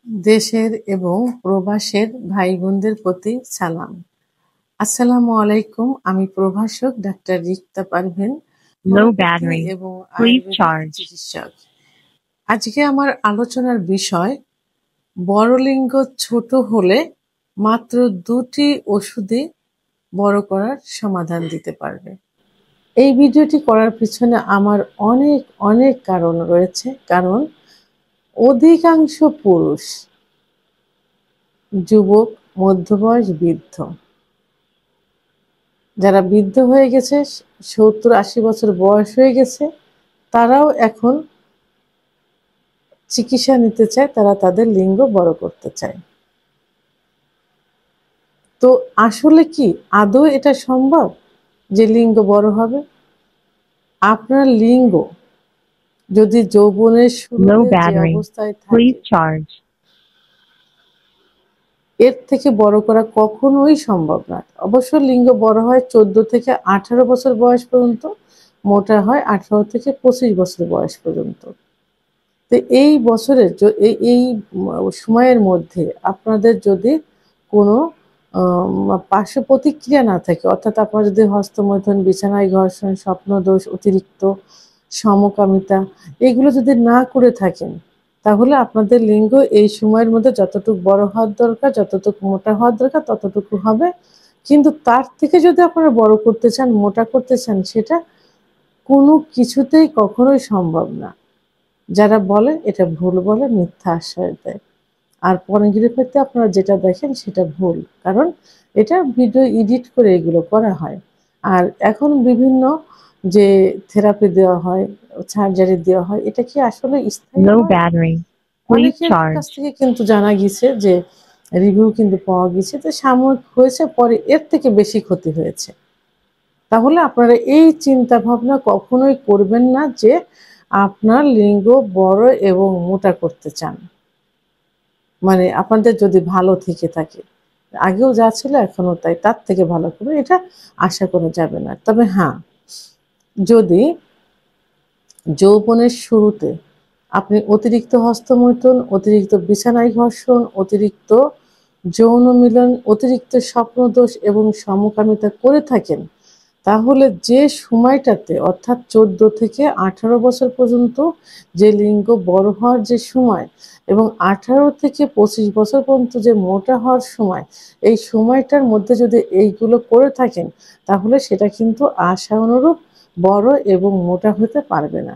দেশের এবং প্রবাসের ভাই বোনদের প্রতি সালাম। আসসালামু আলাইকুম। আমি প্রভাষক doctor Rikta Parveen, Low homeopathy battery. এবং Please আয়ুর্বেদিক charge. চিকিৎসক। আজকে আমার আলোচনার বিষয় বড় লিঙ্গ ছোট হলে মাত্র 2টি ওষুধে বড় করার সমাধান দিতে পারবে। এই ভিডিওটি করার পিছনে আমার অনেক অনেক কারণ রয়েছে। কারণ অধিকাংশ পুরুষ, যুবক, মধ্যবয়স, বৃদ্ধ, যারা বৃদ্ধ হয়ে গেছে, 70-80 বছর বয়স হয়ে গেছে, তারাও এখন চিকিৎসা নিতে চায়, তারা তাদের লিঙ্গ বড় করতে চায়। তো আসলে কি আদৌ এটা সম্ভব যে লিঙ্গ বড় হবে? আপনার লিঙ্গ যদি যৌবনের Low শুরুতে যে battery. অবস্থায় থাকে, Please charge. এর থেকে বড় করা কখনোই সম্ভব না। অবশ্য লিঙ্গ বড় হয় 14 থেকে 18 বছর বয়স পর্যন্ত, মোটা হয় 18 থেকে 25 বছর বয়স পর্যন্ত। তো এই বছরের এই সময়ের মধ্যে আপনাদের যদি কোনো পার্শ্ব প্রতিক্রিয়া না থাকে, অর্থাৎ আপনার যদি হস্তমৈথুন, বিছানায় ঘর্ষণ, স্বপ্নদোষ, অতিরিক্ত সমকামিতা এগুলো যদি না করে থাকেন, তাহলে আপনাদের লিঙ্গ এই সময়ের মধ্যে যতটুকু বড় হওয়ার দরকার, যতটুকু মোটা হওয়ার দরকার ততটুকু হবে। কিন্তু তার থেকে যদি আপনারা বড় করতে চান, মোটা করতে চান, সেটা কোনো কিছুতেই কখনোই সম্ভব না। যারা বলে এটা ভুল বলে, মিথ্যা আশ্বাস দেয়। আর পর্নোগ্রাফিতে আপনারা যেটা দেখেন সেটা ভুল, কারণ এটা ভিডিও এডিট করে এগুলো করা হয়। আর এখন বিভিন্ন যে থেরাপি দেওয়া হয়, সার্জারি দেওয়া হয়, এটা কি আসলে স্থায়ী Low হয়? battery. Please অনেকের কাছ charge. থেকে কিন্তু জানা গেছে যে রিভিউ কিন্তু পাওয়া গেছে যে সাময়িক হয়েছে, পরে এর থেকে বেশি ক্ষতি হয়েছে। তাহলে আপনারা এই চিন্তা ভাবনা কখনোই করবেন না যে আপনার লিঙ্গ বড় এবং মোটা করতে চান। মানে আপনাদের যদি ভালো থেকে থাকে, আগেও যা ছিল এখনো তাই, তার থেকে ভালো করে এটা আশা করা যাবে না। তবে হ্যাঁ, যদি যৌবনের শুরুতে আপনি অতিরিক্ত হস্তমৈথুন, অতিরিক্ত বিছানায় ঘর্ষণ, অতিরিক্ত যৌন মিলন, অতিরিক্ত স্বপ্নদোষ এবং সমকামিতা করে থাকেন, তাহলে যে সময়টাতে, অর্থাৎ 14 থেকে 18 বছর পর্যন্ত যে লিঙ্গ বড় হওয়ার যে সময়, এবং 18 থেকে 25 বছর পর্যন্ত যে মোটা হওয়ার সময়, এই সময়টার মধ্যে যদি এইগুলো করে থাকেন, তাহলে সেটা কিন্তু আশা অনুরূপ বড় এবং মোটা হতে পারবে না।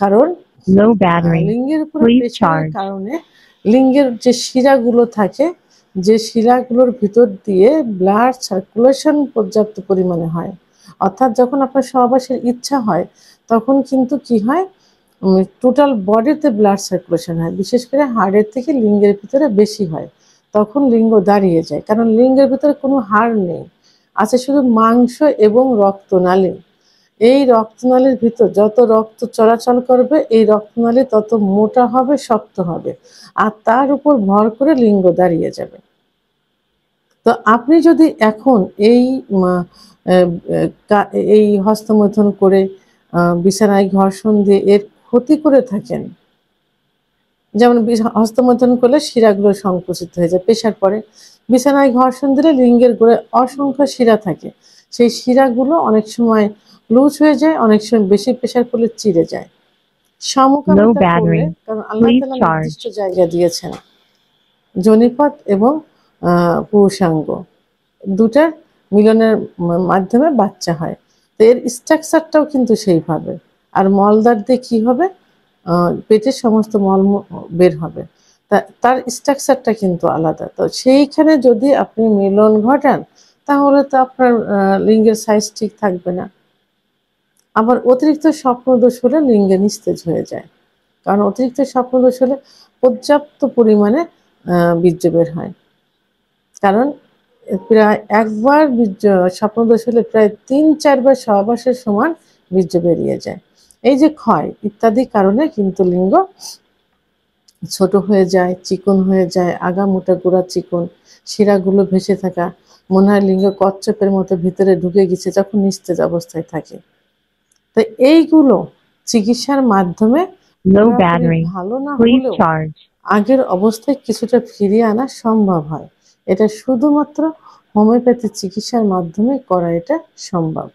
কারণ Low battery. লিঙ্গের উপরে Please প্রেশারের charge. কারণে লিঙ্গের যে শিরাগুলো থাকে, যে শিরাগুলোর ভিতর দিয়ে ব্লাড সার্কুলেশন পর্যাপ্ত পরিমাণে হয়। অর্থাৎ যখন আপনার সহবাসের ইচ্ছা হয়, তখন কিন্তু কি হয়, টোটাল বডিতে ব্লাড সার্কুলেশন হয়, বিশেষ করে হাড়ের থেকে লিঙ্গের ভিতরে বেশি হয়। তখন লিঙ্গ দাঁড়িয়ে যায়, কারণ লিঙ্গের ভিতরে কোনো হাড় নেই, আছে শুধু মাংস এবং রক্তনালী। এই রক্তনালীর ভিতর যত রক্ত চলাচল করবে, এই রক্তনালী তত মোটা হবে, শক্ত হবে, আর তার উপর ভর করে লিঙ্গ দাঁড়িয়ে যাবে। তো আপনি যদি এখন এই হস্তমৈথুন করে, বিছানায় ঘর্ষণ দিয়ে এর ক্ষতি করে থাকেন, যেমন হস্তমৈথুন করলে শিরাগুলো সংকুচিত হয়ে যায়, প্রেশার পড়ে। বিছানায় ঘর্ষণ দিলে লিঙ্গের গোড়ায় অসংখ্য শিরা থাকে, সেই শিরাগুলো অনেক সময় লুজ হয়ে যায়, অনেক সময় বেশি প্রেশার পড়লে চিড়ে যায়। Low সমকামিতা করলে, battery. কারণ আল্লাহ Please তাআলা নির্দিষ্ট charge. জায়গা দিয়েছেন, যোনিপথ এবং পুরুষাঙ্গ দুটার মিলনের মাধ্যমে বাচ্চা হয়। তো এর স্ট্রাকচারটাও কিন্তু সেইভাবে। আর মলদ্বার দিয়ে কি হবে, পেটের সমস্ত মল বের হবে, তার স্ট্রাকচারটা কিন্তু আলাদা। তো সেইখানে যদি আপনি মিলন ঘটান, তাহলে তো আপনার লিঙ্গের সাইজ ঠিক থাকবে না। আবার অতিরিক্ত স্বপ্নদোষ হলে লিঙ্গে নিস্তেজ হয়ে যায়, কারণ অতিরিক্ত স্বপ্নদোষ হলে পর্যাপ্ত পরিমাণে বীর্য বের হয়। কারণ প্রায় একবার বীর্য স্বপ্নদোষ হলে প্রায় 3-4 বার সহবাসের সমান বীর্য বেরিয়ে যায়। এই যে ক্ষয় ইত্যাদি কারণে কিন্তু লিঙ্গ ছোট হয়ে যায়, চিকন হয়ে যায়, আগা মোটা গোড়া চিকন, শিরাগুলো ভেসে থাকা, মনে হয় লিঙ্গ কচ্ছপের মতো ভিতরে ঢুকে গেছে যখন নিস্তেজ অবস্থায় থাকে। তো এইগুলো চিকিৎসার মাধ্যমে Low পুরোপুরি battery. ভালো না Please হলেও charge. আগের অবস্থায় কিছুটা ফিরিয়ে আনা সম্ভব হয়। এটা শুধুমাত্র হোমিওপ্যাথি চিকিৎসার মাধ্যমে করা এটা সম্ভব।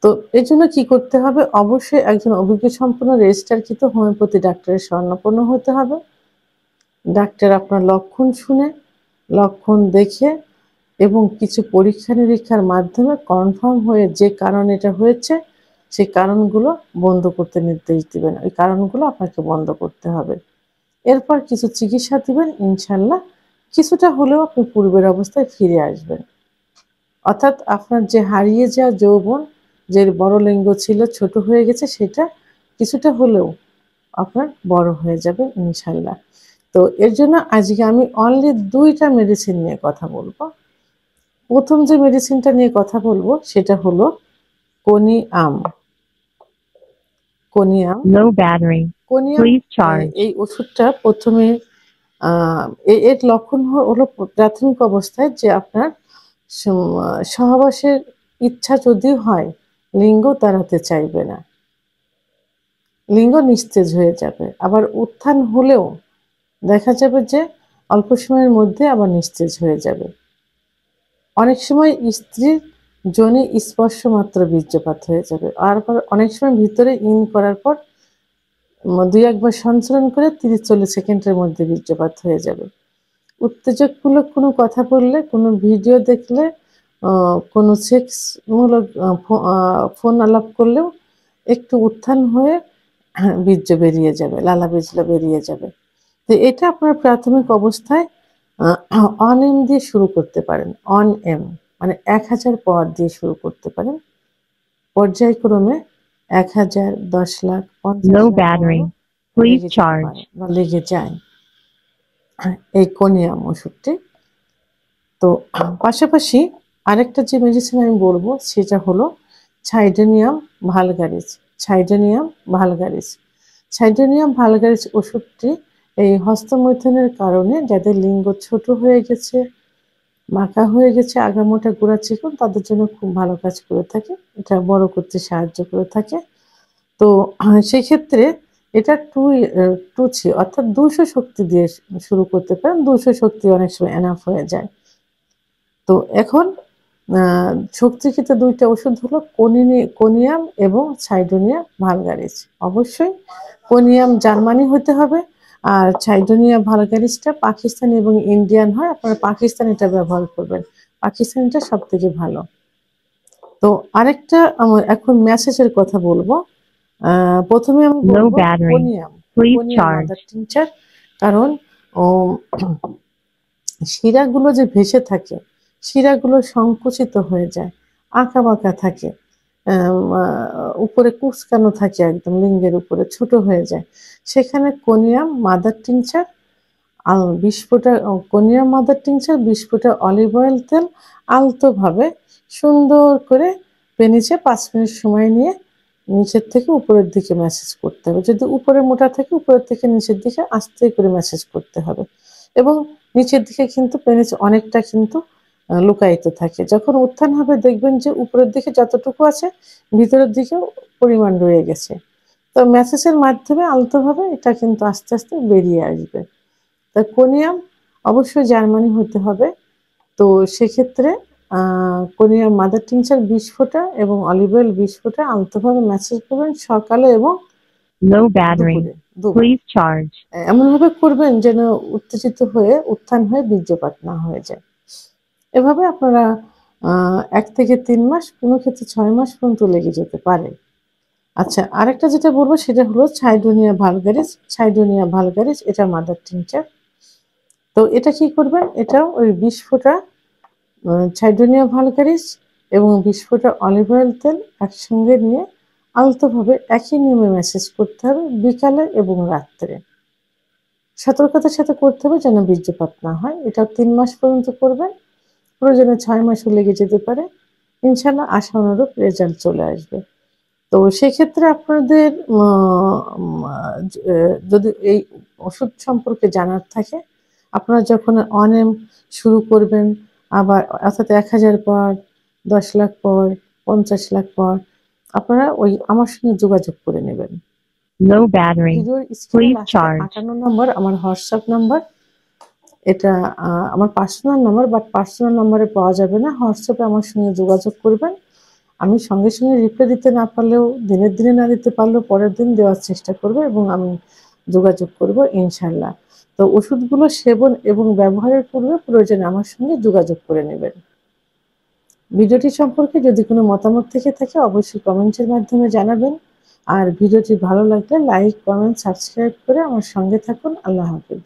তো এজন্য কি করতে হবে? অবশ্যই একজন অভিজ্ঞ সম্পন্ন রেজিস্টারকৃত হোমিওপ্যাথি ডাক্তারের শরণাপন্ন হতে হবে। ডাক্তার আপনার লক্ষণ শুনে, লক্ষণ দেখে এবং কিছু পরীক্ষা-নিরীক্ষার মাধ্যমে কনফার্ম হয়ে যে কারণে এটা হয়েছে, সেই কারণগুলো বন্ধ করতে নির্দেশ দিবেন। ওই কারণগুলো আপনাকে বন্ধ করতে হবে। এরপর কিছু চিকিৎসা দিবেন, ইনশাআল্লাহ কিছুটা হলেও আপনি পূর্বের অবস্থায় ফিরে আসবেন। অর্থাৎ আপনার যে হারিয়ে যাওয়া যৌবন, যে বড় লিঙ্গ ছিল ছোট হয়ে গেছে সেটা কিছুটা হলেও আপনার বড় হয়ে যাবে ইনশাআল্লাহ। তো এর জন্য আজকে আমি অনলি ২ টা মেডিসিন নিয়ে কথা বলব। ১ম যে মেডিসিনটা নিয়ে কথা বলব সেটা হলো conium. Conium, Low battery. Conium Please charge. এই ওষুধটা ১ম এ আ এর লক্ষণ হলো প্রাথমিক অবস্থায় যে আপনার সহবাসের ইচ্ছা যদিও হয়, লিঙ্গ দাঁড়াতে চাইবে না। লিঙ্গ নিস্তেজ হয়ে যাবে। আবার উত্থান হলেও দেখা যাবে যে অল্প সময়ের মধ্যে আবার নিস্তেজ হয়ে যাবে। অনেক সময় স্ত্রীর যোনি স্পর্শ মাত্র বীর্যপাত হয়ে যাবে। আর আবার অনেক সময় ভিতরে ইন করার পর ২-১ বার সঞ্চালন করে ৩০-৪০ সেকেন্ডের মধ্যে বীর্যপাত হয়ে যাবে। উত্তেজকমূলক কোনো কথা বললে, কোনো ভিডিও দেখলে, অ কোনো সেক্সমূলক ফোন আলাপ করলেও একটু উত্থান হয়ে বীর্য বেরিয়ে যাবে, লালাবীজ বেরিয়ে যাবে। তো এটা আপনার প্রাথমিক অবস্থায় অন-এম দিয়ে শুরু করতে পারেন। অন-এম মানে ১,০০০ পাওয়ার দিয়ে শুরু করতে পারেন। পর্যায়ক্রমে ১,০০০, ১০ lakh, ৫০ Low lakh battery. পাওয়ারও Please লেগে যেতে পারে charge. বা লেগে যায় এই কোনিয়াম ওষুধটি। তো পাশাপাশি আরেকটা যে মেডিসিন আমি বলব সেটা হলো সাইডোনিয়াম ভালগারিস। সাইডোনিয়াম ভালগারিস। সাইডোনিয়াম ভালগারিস ওষুধটি এই হস্তমৈথুনের কারণে যাদের লিঙ্গ ছোট হয়ে গেছে, বাঁকা হয়ে গেছে, আগামোটা গোড়া চিকন তাদের জন্য খুব ভালো কাজ করে থাকে। এটা বড় করতে সাহায্য করে থাকে। তো সেক্ষেত্রে এটা 2C অর্থাৎ ২০০ শক্তি দিয়ে শুরু করতে পারেন। ২০০ শক্তি অনেক সময় এনাফ হয়ে যায়। তো এখন আ শক্তিকৃত ২ টা ওষুধ হলো কোনিয়াম এবং সাইডোনিয়াম ভালগারিস। অবশ্যই কোনিয়াম জার্মানি হতে হবে। আর সাইডোনিয়াম ভালগারিসটা পাকিস্তানি এবং ইন্ডিয়ান হয়। আপনারা পাকিস্তানিটা ব্যবহার করবেন। পাকিস্তানিটা সবথেকে ভালো। তো আরেকটা এখন মেসেজের কথা বলব। ১ম এ আমি Low বলব battery. Conium, Please conium charge. Mother tincture কারণ ও শিরাগুলো যে ভেসে থাকে, শিরাগুলো সংকুচিত হয়ে যায়, আঁকাবাঁকা থাকে, আ উপরে কুঁচকানো থাকে একদম লিঙ্গের উপরে ছোট হয়ে যায়। সেখানে কোনিয়াম মাদার টিনচার ২০ ফোঁটা কোনিয়াম মাদার টিনচার ২০ ফোঁটা অলিভ অয়েল তেল আলতোভাবে সুন্দর করে পেনিচে ৫ মিনিট সময় নিয়ে নিচের থেকে উপরের দিকে ম্যাসাজ করতে হবে। যদি উপরে মোটা থাকে উপরের থেকে নিচের দিকে আস্তে করে ম্যাসাজ করতে হবে এবং নিচের দিকে কিন্তু পেনিস অনেকটা কিন্তু লুকায়িত থাকে। যখন উত্থান হবে দেখবেন যে উপরের দিকে যতটুকু আছে ভিতরের দিকেও পরিমাণ রয়ে গেছে। তো ম্যাসাজের মাধ্যমে আলতোভাবে এটা কিন্তু আস্তে, আস্তে বেরিয়ে আসবে। তা কোনিয়াম অবশ্যই জার্মানি হতে হবে। তো সেক্ষেত্রে আ কোনিয়াম মাদার টিনচার ২০ ফোঁটা এবং অলিভ অয়েল ২০ ফোঁটা আলতোভাবে ম্যাসাজ করবেন সকালে এবং Low battery. দুপুরে। Please charge. এমনভাবে করবেন যেন উত্তেজিত হয়ে উত্থান হয়ে বীর্যপাত না হয়ে যায়। এভাবে আপনারা ১ থেকে ৩ মাস, কোনো ক্ষেত্রে ৬ মাস পর্যন্ত লেগে যেতে পারে। আচ্ছা আরেকটা যেটা বলব সেটা হলো সাইডোনিয়া ভালগারিস। সাইডোনিয়া ভালগারিস এটা মাদার টিনচার। তো এটা কি করবেন? এটাও ওই ২০ ফোঁটা সাইডোনিয়া ভালগারিস এবং ২০ ফোঁটা অলিভ অয়েল তেল একসঙ্গে নিয়ে আলতোভাবে একই নিয়মে ম্যাসাজ করতে হবে বিকালে এবং রাত্রে। সতর্কতার সাথে করতে হবে যেন বীর্যপাত না হয়। এটা ৩ মাস পর্যন্ত করবেন। প্রয়োজনে ৬ মাসও লেগে যেতে পারে। ইনশাআল্লাহ আশানুরূপ রেজাল্ট চলে আসবে। তো সেক্ষেত্রে আপনাদের আ মা যদি এই ওষুধ সম্পর্কে জানার থাকে, আপনারা যখন অনএম শুরু করবেন আবার অর্থাৎ ১,০০০ পাওয়ার, ১০ লাখ পাওয়ার, ৫০ লাখ পাওয়ার আপনারা ওই আমার সঙ্গে যোগাযোগ করে নেবেন। Low battery. ভিডিওর স্ক্রিনে Please লাস্টে charge. 58 নম্বর আমার হোয়াটসঅ্যাপ নাম্বার। এটা আমার পার্সোনাল নাম্বার, বাট পার্সোনাল নাম্বারে পাওয়া যাবে না। হোয়াটসঅ্যাপে আমার সঙ্গে যোগাযোগ করবেন। আমি সঙ্গে সঙ্গে রিপ্লাই দিতে না পারলেও, দিনের দিনে না দিতে পারলেও পরের দিন দেওয়ার চেষ্টা করব এবং আমি যোগাযোগ করব ইনশাল্লাহ। তো ওষুধগুলো সেবন এবং ব্যবহারের পূর্বে প্রয়োজনে আমার সঙ্গে যোগাযোগ করে নেবেন। ভিডিওটি সম্পর্কে যদি কোনো মতামত থেকে থাকে অবশ্যই কমেন্টের মাধ্যমে জানাবেন। আর ভিডিওটি ভালো লাগলে লাইক, কমেন্ট, সাবস্ক্রাইব করে আমার সঙ্গে থাকুন। আল্লাহ হাফেজ।